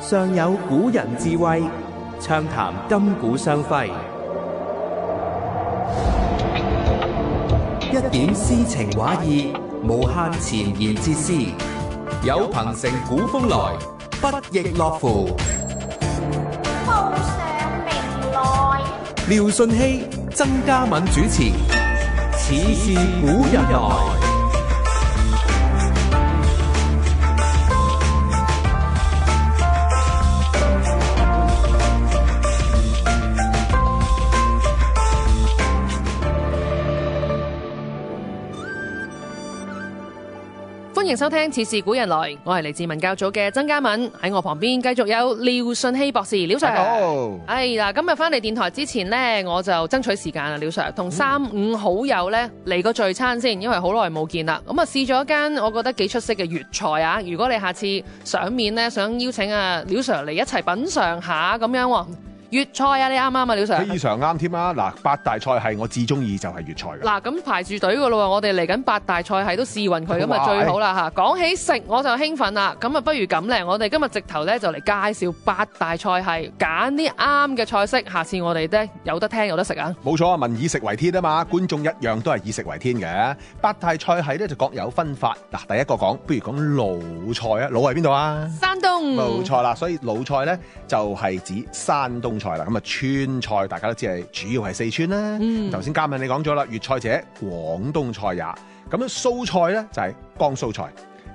上有古人智慧，暢談今古相輝。一點詩情畫意，無限前言哲思，有朋城古風來，不亦樂乎。報上名來，廖舜熙、曾嘉敏主持，似是古人來。歡迎收聽《似是古人來》，我係嚟自文教組嘅曾嘉敏，喺我旁邊繼續有廖舜熙博士，廖 Sir。好。嗱，今日翻嚟電台之前呢，我就爭取時間啊，廖 Sir 同3-5好友呢嚟個聚餐先，因為好耐冇見啦。咁啊試咗一間我覺得幾出色嘅粵菜啊，如果你下次上面呢，想邀請啊廖 Sir 嚟一齊品嚐下咁樣喎。粵菜啊，你啱唔啱啊，廖 Sir？ 非常啱添啊！嗱，八大菜系我至中意就係粵菜㗎。嗱，咁排住隊㗎咯喎，我哋嚟緊八大菜系都試勻佢，咁啊最好啦嚇。講起食我就興奮啦，咁啊不如咁咧，我哋今日直頭咧就嚟介紹八大菜系，揀啲啱嘅菜式，下次我哋咧有得聽有得食啊！冇錯啊，民以食為天啊嘛，觀眾一樣都係以食為天嘅。八大菜系咧就各有分法。嗱，第一個講，不如講魯菜啊，魯係邊度啊？山東。冇錯啦，所以魯菜咧就係指山東菜啦。咁啊川菜大家都知係主要係四川啦。頭先嘉敏你講咗啦，粵菜者廣東菜也。咁樣蘇菜咧就係江蘇菜，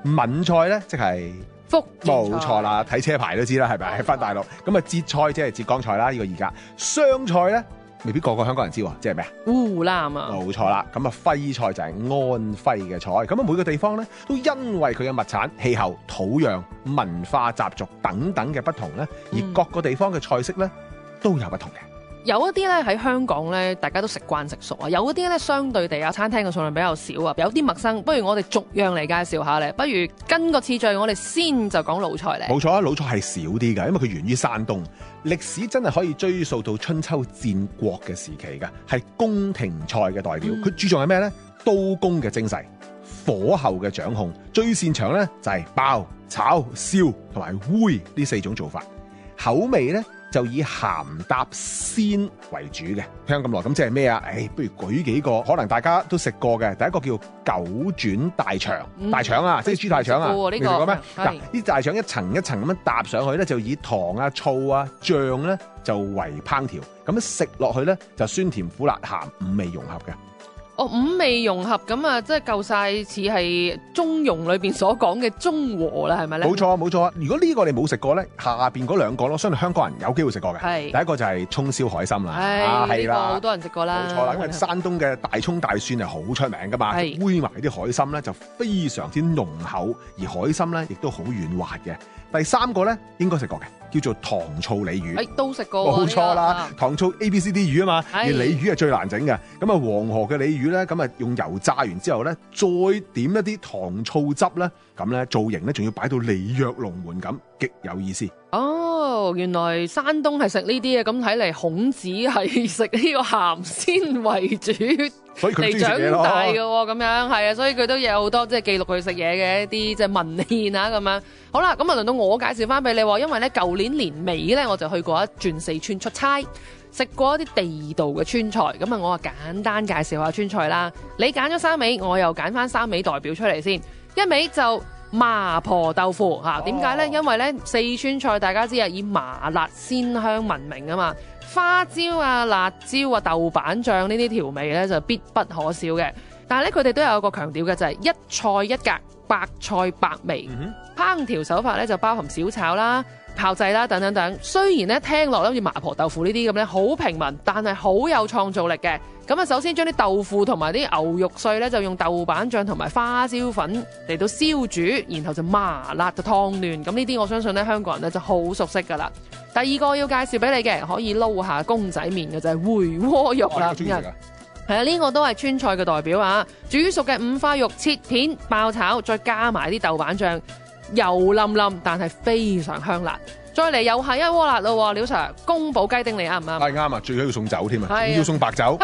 閩菜咧即係福建菜。冇錯啦，睇車牌都知啦，係咪？喺翻大陸。咁啊浙菜即係浙江菜啦，呢個而家湘菜咧未必個個香港人知喎，即係咩啊？湖南啊。冇錯啦，咁啊徽菜就係安徽嘅菜。咁啊每個地方咧都因為佢嘅物產、氣候、土壤、文化習俗等等嘅不同咧，而各個地方嘅菜式咧都有不同嘅。有一啲咧喺香港咧，大家都食慣食熟啊。有一啲咧相對地啊，餐廳嘅數量比較少啊，有啲陌生。不如我哋逐樣嚟介紹下咧。不如跟個次序，我哋先就講魯菜咧。冇錯啊，魯菜係少啲㗎，因為佢源於山東，歷史真係可以追溯到春秋戰國嘅時期㗎，係宮廷菜嘅代表。佢注重係咩咧？刀工嘅精細，火候嘅掌控，最擅長咧就係爆、炒、燒同埋煨呢4種做法。口味咧就以鹹搭鮮為主嘅。聽咁耐，咁即係咩啊？不如舉幾個可能大家都食過嘅。第一個叫九轉大腸，大腸啊，即係豬大腸啊，你食過咩？嗱，啲大腸一層一層咁樣搭上去咧，就以糖啊、醋啊、醬咧就為烹調，咁樣食落去咧就酸甜苦辣鹹5味融合嘅。5味融合咁啊，即係夠晒似係中庸裏邊所講嘅中和啦，係咪咧？冇錯冇錯。如果呢個你冇食過咧，下邊嗰2個咯，相信香港人有機會食過嘅。係第一個就係葱燒海參啦，係啦，好多人食過啦。冇錯啦，因為山東嘅大葱大蒜係好出名噶嘛，煨埋啲海參咧就非常之濃厚，而海參咧亦都好軟滑嘅。第3個咧應該食過嘅，叫做糖醋鯉魚。都食過。冇錯啦，糖醋 ABCD 魚啊嘛，而鯉魚係最難整嘅。咁啊，黃河嘅鯉魚咧，咁啊用油炸完之後咧，再點一啲糖醋汁咧，咁咧造型咧仲要擺到鯉躍龍門咁，極有意思。原來山東係食呢啲嘅，咁睇嚟孔子係食呢個鹹鮮為主，所以佢嚟長大嘅喎，咁樣係啊，所以佢都有好多即係記錄佢食嘢嘅一啲即係文獻啊咁樣。好啦，咁啊輪到我介紹翻俾你喎，因為咧舊年年尾咧我就去過一轉四川出差，食過一啲地道嘅川菜，咁啊我啊簡單介紹下川菜啦。你揀咗3味，我又揀翻3味代表出嚟先。一味就麻婆豆腐嚇，點解呢？因為呢四川菜大家知啊，以麻辣鮮香聞名啊嘛，花椒啊、辣椒啊、豆瓣醬呢啲調味呢就必不可少嘅。但係咧佢哋都有一個強調嘅就係一菜一格，百菜百味。烹調手法咧就包含小炒啦、炮製啦等等等。雖然咧聽落好似麻婆豆腐呢啲咁咧好平民，但係好有創造力嘅。咁啊，首先將啲豆腐同埋啲牛肉碎咧就用豆瓣醬同埋花椒粉嚟到燒煮，然後就麻辣就燙嫩。咁呢啲我相信咧香港人咧就好熟悉噶啦。第二個要介紹俾你嘅，可以撈下公仔麵嘅就係回鍋肉啦。係啊，呢個都係川菜嘅代表啊！煮熟嘅五花肉切片爆炒，再加埋啲豆瓣醬，油淋淋，但係非常香辣。再嚟又係一鍋辣咯，廖 Sir，宮保雞丁你啱唔啱？係啱啊，最緊要送酒添啊，要送白酒。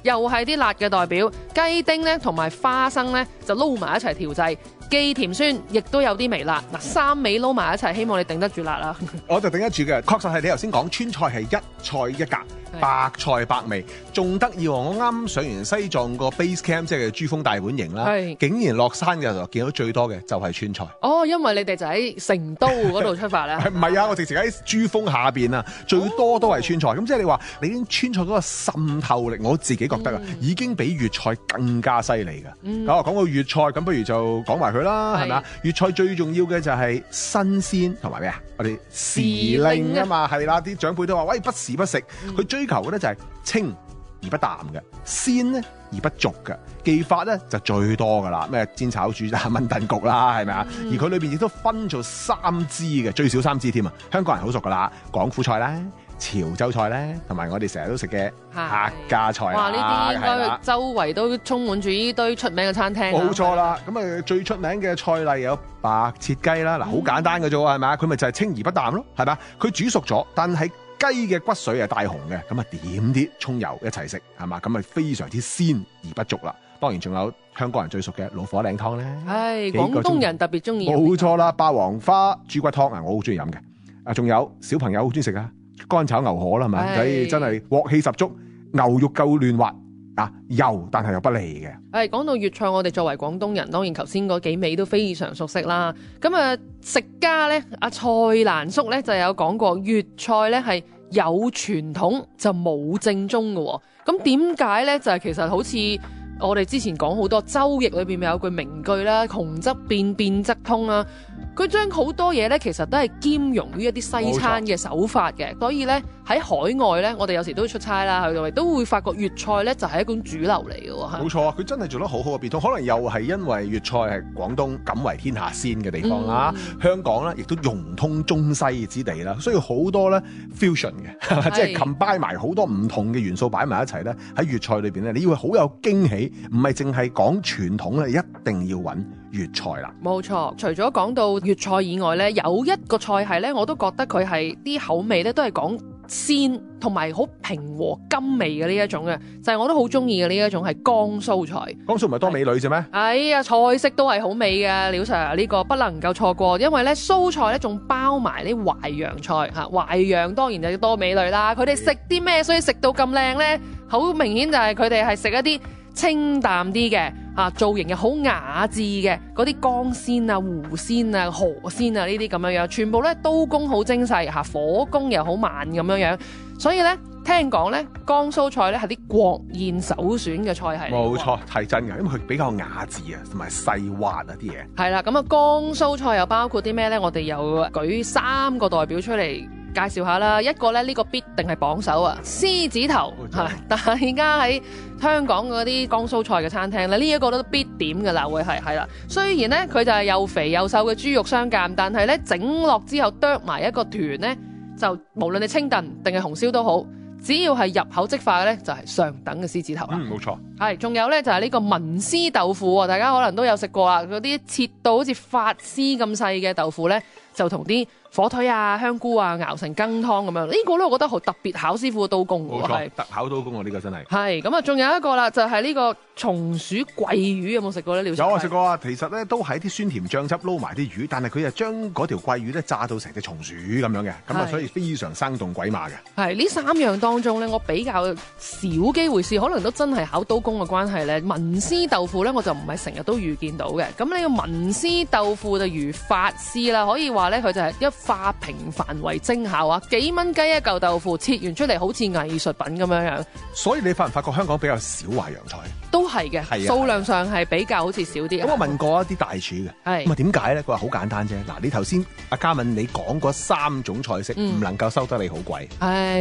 又係啲辣嘅代表，雞丁咧同埋花生咧就撈埋一齊調製，既甜酸，亦都有啲微辣。嗱，三味撈埋一齊，希望你頂得住辣啦。我就頂得住嘅，確實係你頭先講川菜係一菜一格。白菜百味，仲得意喎！我啱上完西藏個 base camp， 即係珠峰大本營啦，竟然落山嘅時候見到最多嘅就係川菜。哦，因為你哋就喺成都嗰度出發啦。唔係啊，我直情喺珠峰下邊啊，最多都係川菜。咁即係你話你已經川菜嗰個滲透力，我自己覺得啊，已經比粵菜更加犀利㗎。咁啊，講到粵菜，咁不如就講埋佢啦，係咪啊？粵菜最重要嘅就係新鮮同埋咩啊？我哋時令啊嘛，係啦，啲長輩都話：喂，不時不食。佢追求嘅咧就係清而不淡嘅，鮮咧而不俗嘅，技法咧就最多噶啦，咩煎炒煮炸炆燉焗啦，係咪啊？而佢裏邊亦都分做3支嘅，最少3支添啊！香港人好熟噶啦，廣府菜啦、潮州菜咧，同埋我哋成日都食嘅客家菜。哇！呢啲應該周圍都充滿住呢堆出名嘅餐廳。冇錯啦，咁啊最出名嘅菜例有白切雞啦，嗱好簡單嘅啫喎，係咪啊？佢咪就係清而不淡咯，係咪啊？佢煮熟咗，但係雞嘅骨髓係帶紅嘅，咁啊點啲葱油一齊食，係嘛？咁咪非常之鮮而不俗啦。當然仲有香港人最熟嘅老火靚湯咧，係廣東人特別中意。冇錯啦，霸王花豬骨湯啊，我好中意飲嘅。啊，仲有小朋友好中意食啊，乾炒牛河啦，係咪？所以真係鑊氣十足，牛肉夠嫩滑啊，油但係又不膩嘅。係講到粵菜，我哋作為廣東人，當然頭先嗰幾味都非常熟悉啦。咁啊，食家咧，阿蔡瀾叔咧就有講過，粵菜咧係有傳統就冇正宗嘅。咁點解咧？就係其實好似我哋之前講好多周易裏邊咪有句名句啦，窮則變，變則通啦。佢將好多嘢咧，其實都係兼容於一啲西餐嘅手法嘅，所以咧喺海外咧，我哋有時都出差啦，去到都會發覺粵菜咧就係一種主流嚟嘅喎。冇錯啊，佢真係做得好好嘅變通，可能又係因為粵菜係廣東敢為天下先嘅地方啦，香港咧亦都融通中西之地啦，所以好多咧 fusion 嘅，即係 combine 埋好多唔同嘅元素擺埋一齊咧，喺粵菜裏邊咧，你要好有驚喜，唔係淨係講傳統咧，一定要揾粵菜啦。冇錯，除咗講到粵菜以外咧，有一個菜系咧，我都覺得佢係啲口味咧都係講鮮同埋好平和甘味嘅呢一種嘅，就係我都好中意嘅呢一種係江蘇菜。江蘇唔係多美女啫咩？哎呀，菜式都係好味嘅，廖 Sir 呢個不能夠錯過，因為咧蘇菜咧仲包埋啲淮揚菜嚇，淮揚當然就要多美女啦。佢哋食啲咩所以食到咁靚咧？好明顯就係佢哋係食一啲清淡啲嘅造型又好雅致嘅嗰啲江鮮啊、湖鮮啊、河鮮啊呢啲咁樣樣，全部咧刀工好精細火工又好慢咁樣樣，所以咧聽講咧江蘇菜咧係啲國宴首選嘅菜系。冇錯，係真嘅，因為佢比較雅致啊，同埋細滑啊啲嘢。係啦，咁啊江蘇菜又包括啲咩咧？我哋又舉3個代表出嚟介紹下啦。一個咧呢個必定係榜首啊，獅子頭大家喺香港嗰啲江蘇菜嘅餐廳咧，呢一個都必點㗎啦，會係啦。雖然咧佢就係又肥又瘦嘅豬肉相間，但係咧整落之後剁埋一個團咧，就無論你清燉定係紅燒都好，只要係入口即化嘅咧，就係上等嘅獅子頭啦。冇錯。係，仲有咧就係呢個文思豆腐喎，大家可能都有食過啦。嗰啲切到好似發絲咁細嘅豆腐咧，就同啲火腿啊、香菇啊熬成羹湯咁樣。呢個咧我覺得好特別，考師傅嘅刀工喎。冇錯，特考刀工喎，呢個真係。係咁啊，仲有一個啦，就係呢個松鼠桂魚，有冇食過咧？有啊，食過啊。其實咧都係啲酸甜醬汁撈埋啲魚，但係佢就將嗰條桂魚咧炸到成隻松鼠咁樣嘅，咁啊所以非常生動鬼馬嘅。係呢3樣當中咧，我比較少機會試，可能都真係考刀工嘅關係咧。文思豆腐咧，我就唔係成日都遇見到嘅。咁呢個文思豆腐就如發絲啦，可以話咧佢就係一化平凡為精巧啊！幾蚊雞一嚿豆腐，切完出嚟好似藝術品咁樣樣。所以你發唔發覺香港比較少淮揚菜？都係嘅，數量上係比較好似少啲。咁我問過一啲大廚嘅，咁啊點解咧？佢話好簡單啫。嗱，你頭先阿嘉敏你講嗰3種菜式唔能夠收得你好貴，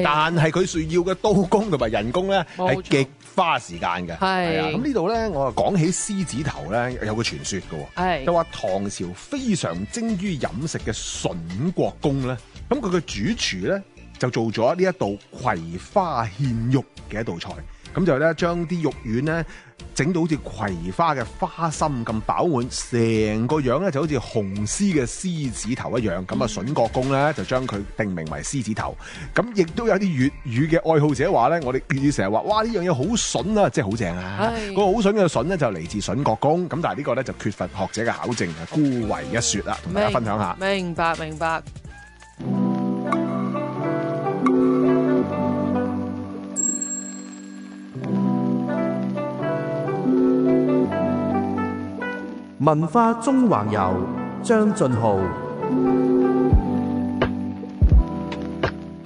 但係佢需要嘅刀工同埋人工咧係極花時間嘅。係啊，咁呢度咧我啊講起獅子頭咧有個傳說嘅，就話唐朝非常精於飲食嘅筍國公咧，咁佢嘅主廚咧就做咗呢一道葵花獻肉嘅一道菜。咁就咧將啲肉丸咧整到好似葵花嘅花心咁飽滿，成個樣咧就好似紅絲嘅獅子頭一樣。咁啊，筍角公咧就將佢定名為獅子頭。咁亦都有啲粵語嘅愛好者話咧，我哋粵語成日話，哇呢樣嘢好筍啊，即係好正啊！嗰個好筍嘅筍咧就嚟自筍角公。咁但係呢個咧就缺乏學者嘅考證，孤為一說啦，同大家分享下。明白明白。文化縱橫遊，張俊浩。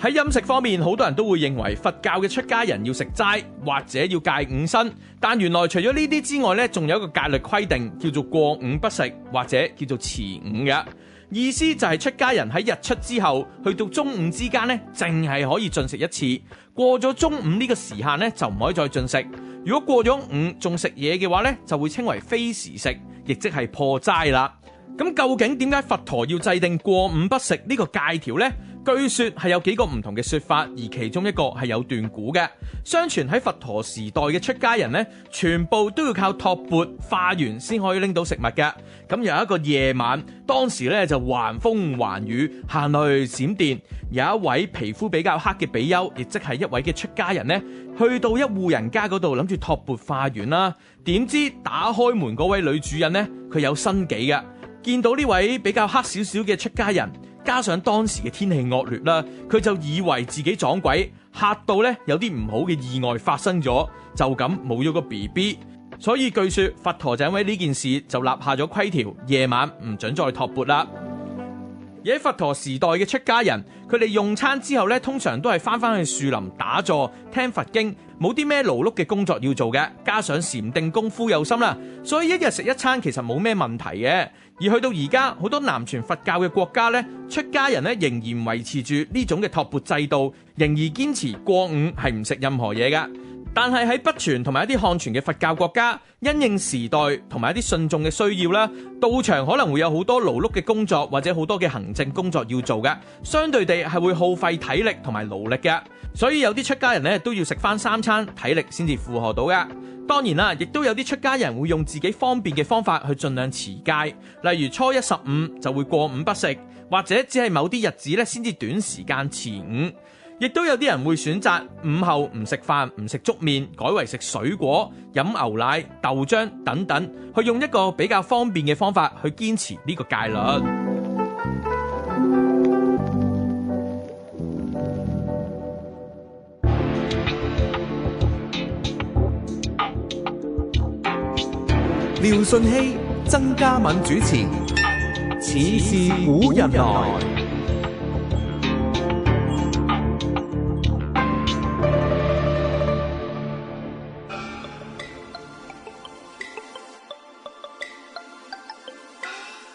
喺飲食方面，好多人都會認為佛教嘅出家人要食齋或者要戒五辛，但原來除咗呢啲之外呢，仲有一個戒律規定，叫做過午不食或者叫做持午嘅。意思就係出家人喺日出之後去到中午之間呢，淨係可以進食一次。過咗中午呢個時限呢，就唔可以再進食。如果過咗午仲食嘢嘅話呢，就會稱為非時食，亦即係破齋啦。咁究竟點解佛陀要制定過午不食呢個戒條呢？據說係有幾個唔同嘅說法，而其中一個係有段古嘅。相傳喺佛陀時代嘅出家人呢，全部都要靠托缽化緣先可以拎到食物嘅。咁有一個夜晚，當時咧就橫風橫雨，行雷閃電，有一位皮膚比較黑嘅比丘，亦即係一位嘅出家人呢，去到一戶人家嗰度諗住托缽化緣啦。點知打開門嗰位女主人呢，佢有身紀嘅，見到呢位比較黑少少嘅出家人，加上當時嘅天氣惡劣啦，佢就以為自己撞鬼，嚇到咧有啲唔好嘅意外發生咗，就咁冇咗個 BB。所以據說佛陀就因為呢件事就立下咗規條，夜晚唔准再托缽啦。而喺佛陀時代嘅出家人，佢哋用餐之後咧，通常都係翻去樹林打坐聽佛經，冇啲咩勞碌嘅工作要做嘅，加上禪定功夫有心啦，所以一日食一餐其實冇咩問題嘅。而去到而家，好多南傳佛教嘅國家咧，出家人咧仍然維持住呢種嘅托缽制度，仍然堅持過午係唔食任何嘢噶。但係喺北傳同埋一啲漢傳嘅佛教國家，因應時代同埋一啲信眾嘅需要啦，道場可能會有好多勞碌嘅工作或者好多嘅行政工作要做嘅，相對地係會耗費體力同埋勞力嘅，所以有啲出家人咧都要食翻3餐，體力先至負荷到嘅。當然啦，亦都有啲出家人會用自己方便嘅方法去盡量持戒，例如初一十五就會過午不食，或者只係某啲日子咧先至短時間持午。亦都有啲人會選擇午後唔食飯唔食粥麵，改為食水果、飲牛奶、豆漿等等，去用一個比較方便嘅方法去堅持呢個戒律。廖順熙、曾嘉敏主持《似是古人來》。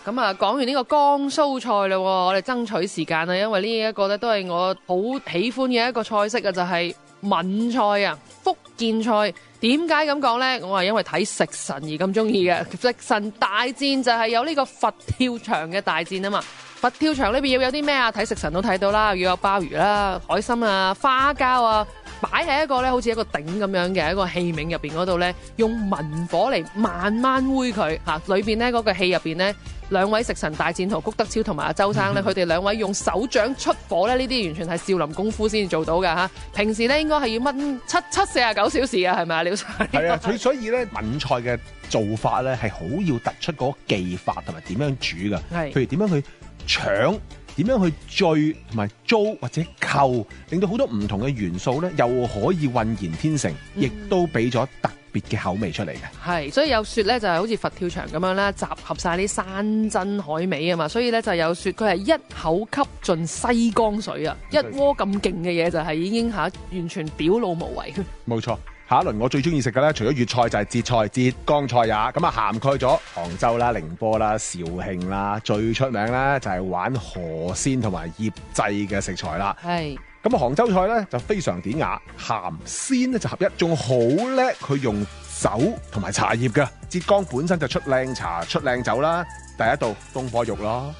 咁啊，講完呢個江蘇菜啦，我哋爭取時間啦，因為呢一個咧都係我好喜歡嘅一個菜式啊，就係閩菜啊，福建菜。點解咁講呢？我係因為睇食神而咁中意嘅。食神大戰就係有呢個佛跳牆嘅大戰啊嘛。佛跳牆呢邊要有啲咩啊？睇食神都睇到啦，要有鮑魚啦、海參啊、花膠啊，擺喺一個咧好似一個鼎咁樣嘅一個器皿入邊嗰度呢，用文火嚟慢慢煨佢嚇。裏邊呢嗰個戲入邊呢，兩位食神大戰徒谷德超同埋阿周生呢，佢哋兩位用手掌出火咧，呢啲完全係少林功夫先做到㗎嚇。平時呢應該係要燜49小時啊，係咪啊，廖 Sir？係啊，所以咧閩菜嘅做法咧係好要突出嗰個技法同埋點樣煮㗎。係，譬如點樣去搶，點樣去醉同埋糟或者扣，令到好多唔同嘅元素咧又可以渾然天成，亦都俾咗特別嘅口味出嚟嘅。係，所以有説咧就係好似佛跳牆咁樣啦，集合晒啲山珍海味啊嘛，所以咧就有説佢係一口吸盡西江水啊，一鍋咁勁嘅嘢就係已經完全表露無遺。冇錯。下一輪我最中意食嘅咧，除咗粵菜就係浙菜、浙江菜也。咁啊，涵蓋咗杭州啦、寧波啦、肇慶啦，最出名咧就係玩河鮮同埋醃製嘅食材啦。係。咁啊，杭州菜咧就非常典雅，鹹鮮咧就合一，仲好叻佢用酒同埋茶葉嘅。浙江本身就出靚茶、出靚酒啦。第一道東坡肉咯，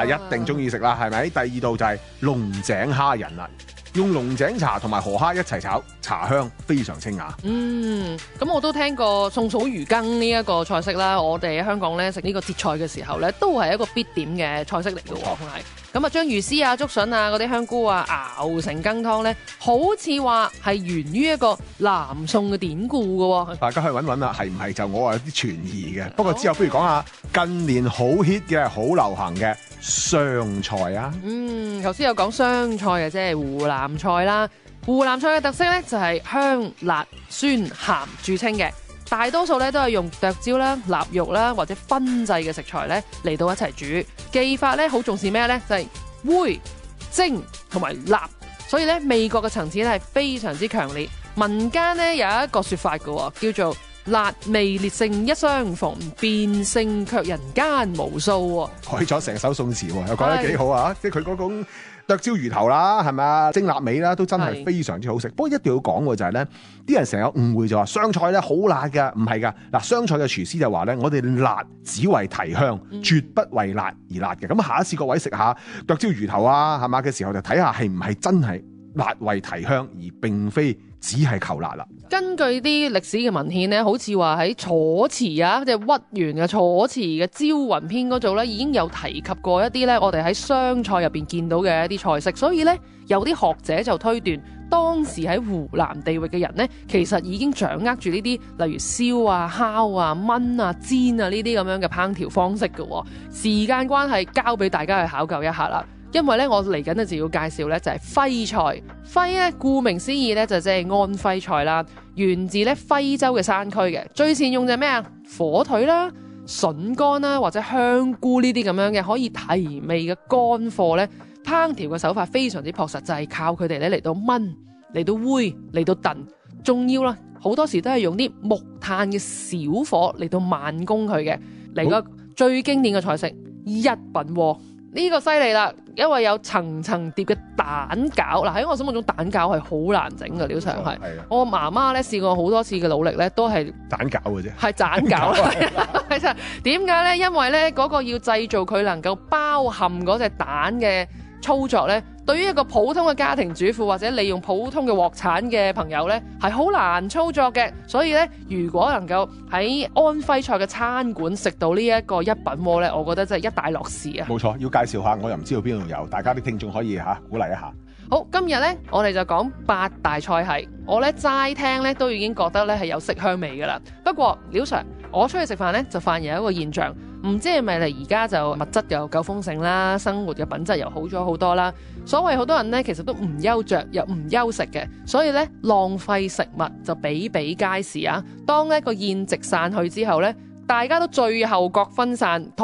一定中意食啦，係咪？第二道就係龍井蝦仁啦。用龍井茶同埋河蝦一齊炒，茶香非常清雅。咁我都聽過宋嫂魚羹呢一個菜式啦。我哋喺香港咧食呢個節菜嘅時候咧，都係一個必點嘅菜式嚟嘅喎。係咁啊，將魚絲啊、竹筍啊、嗰啲香菇啊熬成羹湯咧，好似話係源於一個南宋嘅典故嘅喎。大家去揾揾啦，係唔係就我有啲存疑嘅。不過之後不如講下近年好 hit 嘅、好流行嘅湘菜啊。頭先有講湘菜嘅，即係湖南菜啦。湖南菜嘅特色咧就係香、辣、酸、鹹著稱嘅，大多數咧都係用剁椒啦、臘肉啦或者燻製嘅食材咧嚟到一齊煮。技法咧好重視咩咧？就係煨、蒸同埋焝，所以咧味覺嘅層次咧係非常之強烈。民間咧有一個說法嘅，叫做辣味烈性一相逢，變性卻人間無數。改咗成首宋詞，又講得幾好啊！即係佢嗰種剁椒魚頭啦，係咪啊？蒸臘味啦，都真係非常之好食。不過一定要講嘅就係咧，啲人成日誤會就話湘菜咧好辣㗎，唔係㗎。嗱，湘菜嘅廚師就話咧，我哋辣只為提香，絕不為辣而辣嘅。咁下一次各位食下剁椒魚頭啊，係嘛嘅時候就睇下係唔係真係辣為提香，而並非只係求辣啦。根據啲歷史嘅文獻咧，好似話喺楚辭啊，即係屈原嘅楚辭嘅《招雲篇》嗰度咧，已經有提及過一啲咧，我哋喺湘菜入邊見到嘅一啲菜式。所以咧，有啲學者就推斷，當時喺湖南地域嘅人咧，其實已經掌握住呢啲，例如燒啊、烤啊、燜啊、煎啊呢啲咁樣嘅烹調方式嘅。時間關係，交俾大家去考究一下啦。因為咧，我嚟緊咧就要介紹咧就係徽菜。徽咧，顧名思義咧就即係安徽菜啦，源自咧徽州嘅山區嘅。最善用就係咩啊？火腿啦、筍乾啦或者香菇呢啲咁樣嘅可以提味嘅乾貨咧，烹調嘅手法非常之樸實，就係靠佢哋咧嚟到燜、嚟到煨、嚟到燉，仲要啦好多時都係用啲木炭嘅小火嚟到慢工佢嘅。嚟個最經典嘅菜式一品鍋。呢個犀利啦，因為有層層疊嘅蛋餃。嗱，喺我心目中蛋餃係好難整嘅，料上係。我媽媽咧試過好多次嘅努力咧，都係蛋餃嘅啫。係蛋餃。其實點解咧？因為咧嗰個要製造佢能夠包含嗰隻蛋嘅操作咧，對於一個普通嘅家庭主婦或者利用普通嘅鑊鏟嘅朋友咧，係好難操作嘅。所以咧，如果能夠喺安徽菜嘅餐館食到呢一個一品鍋咧，我覺得真係一大樂事啊！冇錯，要介紹下，我又唔知道邊度有，大家啲聽眾可以鼓勵一下。好，今日咧我哋就講八大菜系。我咧齋聽咧都已經覺得咧係有色香味噶啦。不過廖 Sir，我出去食飯咧就發現有一個現象，唔知係咪嚟而家就物質又夠豐盛啦，生活嘅品質又好咗好多啦。所謂好多人咧其實都唔憂着又唔憂食嘅，所以咧浪費食物就比比皆是啊。當呢個宴席散去之後咧，大家都最後各分散，台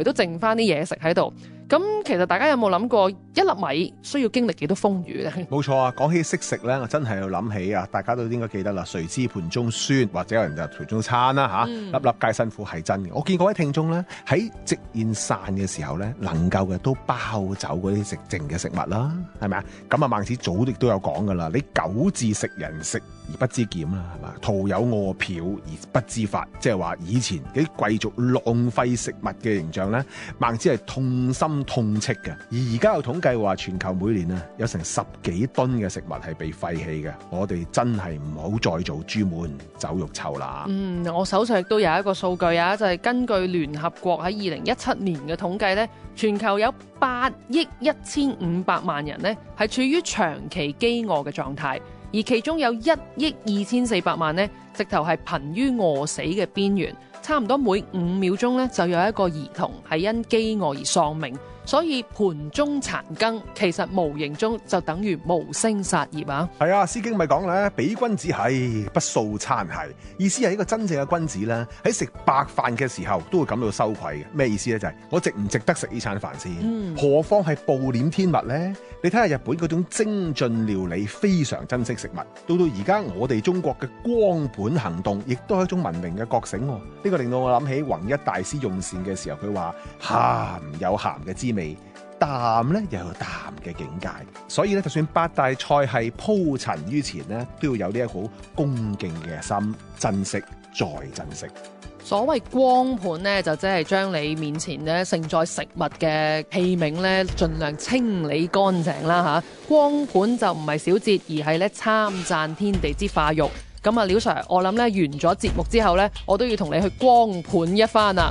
都剩翻啲嘢食喺度。咁其實大家有冇諗過一粒米需要經歷幾多風雨呢？冇錯啊！講起識食咧，我真係要諗起啊！大家都應該記得啦，誰知盤中飧，或者有人就盤中餐啦嚇，粒粒皆辛苦係真嘅。我見過位聽眾咧喺席宴散嘅時候咧，能夠嘅都包走嗰啲食剩嘅食物啦，係咪啊？咁啊孟子早亦都有講噶啦，你久自食人食而不知儉啦，係嘛？徒有餓殍而不知法，即係話以前啲貴族浪費食物嘅形象咧，孟子係痛心痛斥嘅。而而家有統計話，全球每年啊有成10幾噸嘅食物係被廢棄嘅。我哋真係唔好再做豬門走肉臭啦。我手上亦都有一個數據啊，就係根據聯合國喺2017年嘅統計咧，全球有8億1500萬人咧係處於長期飢餓嘅狀態。而其中有1億2400萬呢，直頭係瀕於餓死嘅邊緣，差唔多每5秒鐘呢，就有一個兒童係因飢餓而喪命。所以盤中殘羹其實無形中就等於無聲殺業啊！係啊，《詩經》咪講咧，比君子兮不素餐兮，意思係一個真正嘅君子咧，喺食白飯嘅時候都會感到羞愧嘅。咩意思咧？就係我值唔值得食呢餐飯先？何況係暴殄天物咧？你睇下日本嗰種精進料理，非常珍惜食物。到而家我哋中國嘅光盤行動，亦都係一種文明嘅覺醒。呢個令到我諗起弘一大師用膳嘅時候，佢話鹹有鹹嘅滋味，淡咧又有淡嘅境界。所以咧，就算八大菜系鋪陳於前咧，都要有呢一個好恭敬嘅心，珍惜再珍惜。所謂光盤呢，就即係將你面前咧盛載食物嘅器皿咧，盡量清理乾淨啦嚇。光盤就唔係小節，而係咧參讚天地之化育。咁啊，廖 Sir， 我諗咧完咗節目之後咧，我都要同你去光盤一番啊！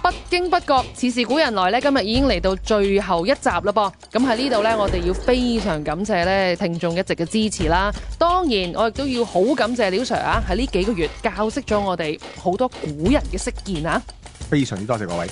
不經不覺，似是古人來咧，今日已經嚟到最後一集啦噃。咁喺呢度咧，我哋要非常感謝咧聽眾一直嘅支持啦。當然，我亦都要好感謝廖 Sir 啊，喺呢幾個月教識咗我哋好多古人嘅識見啊！非常之多謝各位。